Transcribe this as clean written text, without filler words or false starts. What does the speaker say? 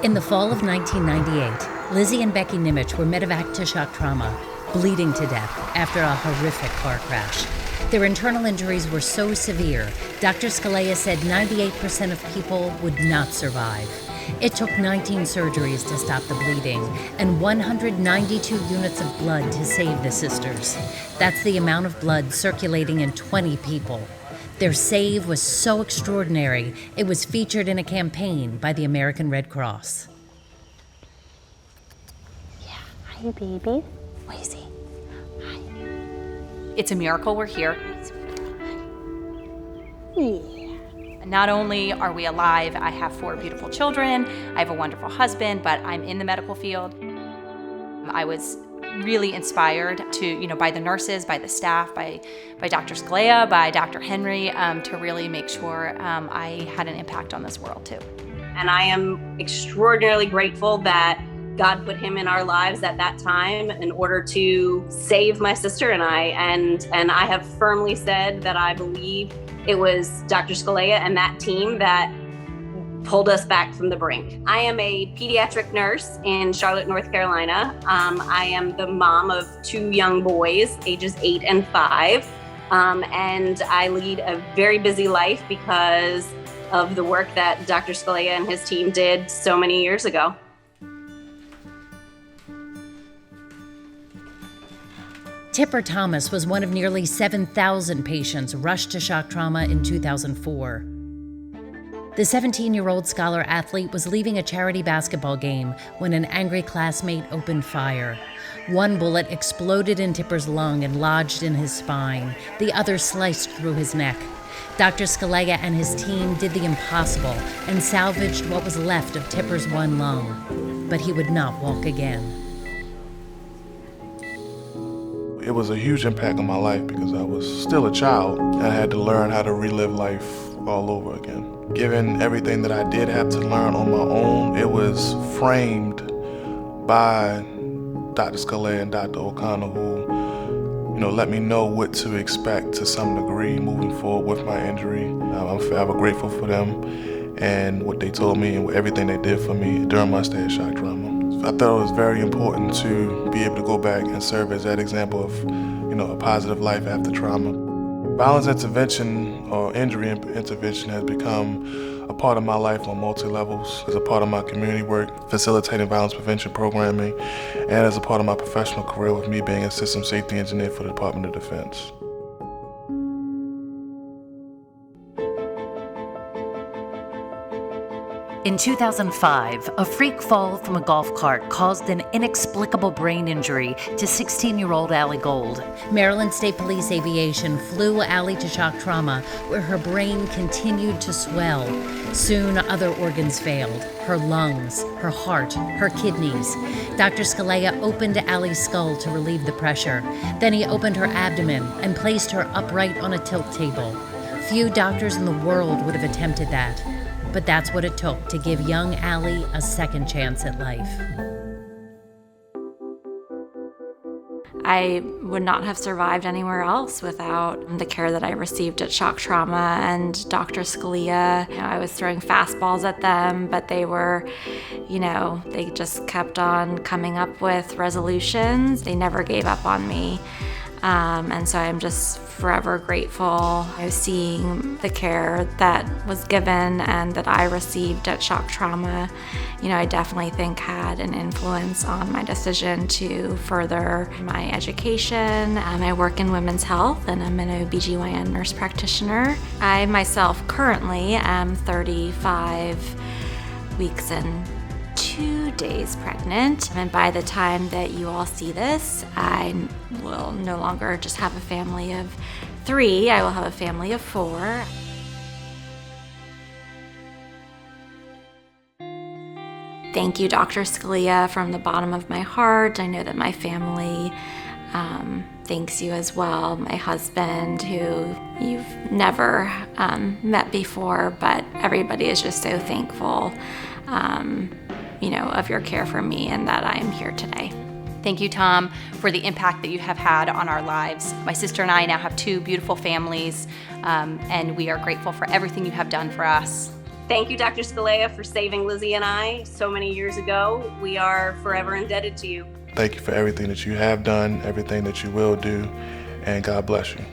In the fall of 1998, Lizzie and Becky Nimich were medevaced to shock trauma, bleeding to death after a horrific car crash. Their internal injuries were so severe, Dr. Scalea said 98% of people would not survive. It took 19 surgeries to stop the bleeding and 192 units of blood to save the sisters. That's the amount of blood circulating in 20 people. Their save was so extraordinary, it was featured in a campaign by the American Red Cross. Yeah, hi baby. What do you see? Hi. It's a miracle we're here. Yeah. Not only are we alive, I have 4 beautiful children, I have a wonderful husband, but I'm in the medical field. I was really inspired to, by the nurses, by the staff, by Dr. Scalea, by Dr. Henry, to really make sure I had an impact on this world too. And I am extraordinarily grateful that God put him in our lives at that time in order to save my sister and I. And I have firmly said that I believe it was Dr. Scalea and that team that pulled us back from the brink. I am a pediatric nurse in Charlotte, North Carolina. I am the mom of 2 young boys, ages 8 and 5. And I lead a very busy life because of the work that Dr. Scalea and his team did so many years ago. Tipper Thomas was one of nearly 7,000 patients rushed to shock trauma in 2004. The 17-year-old scholar athlete was leaving a charity basketball game when an angry classmate opened fire. One bullet exploded in Tipper's lung and lodged in his spine. The other sliced through his neck. Dr. Scalea and his team did the impossible and salvaged what was left of Tipper's one lung. But he would not walk again. It was a huge impact on my life because I was still a child and I had to learn how to relive life all over again. Given everything that I did have to learn on my own, it was framed by Dr. Scalea and Dr. O'Connor, who, let me know what to expect to some degree moving forward with my injury. I'm forever grateful for them and what they told me and everything they did for me during my stay at shock trauma. I thought it was very important to be able to go back and serve as that example of, a positive life after trauma. Violence intervention or injury intervention has become a part of my life on multi-levels, as a part of my community work, facilitating violence prevention programming, and as a part of my professional career with me being a system safety engineer for the Department of Defense. In 2005, a freak fall from a golf cart caused an inexplicable brain injury to 16-year-old Allie Gold. Maryland State Police Aviation flew Allie to shock trauma, where her brain continued to swell. Soon, other organs failed: her lungs, her heart, her kidneys. Dr. Scalea opened Allie's skull to relieve the pressure. Then he opened her abdomen and placed her upright on a tilt table. Few doctors in the world would have attempted that. But that's what it took to give young Allie a second chance at life. I would not have survived anywhere else without the care that I received at shock trauma and Dr. Scalea. I was throwing fastballs at them, but they were, they just kept on coming up with resolutions. They never gave up on me. And so I'm just forever grateful. Seeing the care that was given and that I received at shock trauma, I definitely think had an influence on my decision to further my education. I work in women's health and I'm an OBGYN nurse practitioner. I myself currently am 35 weeks and 2 days pregnant, and by the time that you all see this, I will no longer just have a family of 3, I will have a family of 4. Thank you, Dr. Scalea, from the bottom of my heart. I know that my family thanks you as well. My husband, who you've never met before, but everybody is just so thankful of your care for me and that I am here today. Thank you, Tom, for the impact that you have had on our lives. My sister and I now have 2 beautiful families, and we are grateful for everything you have done for us. Thank you, Dr. Scalea, for saving Lizzie and I so many years ago. We are forever indebted to you. Thank you for everything that you have done, everything that you will do, and God bless you.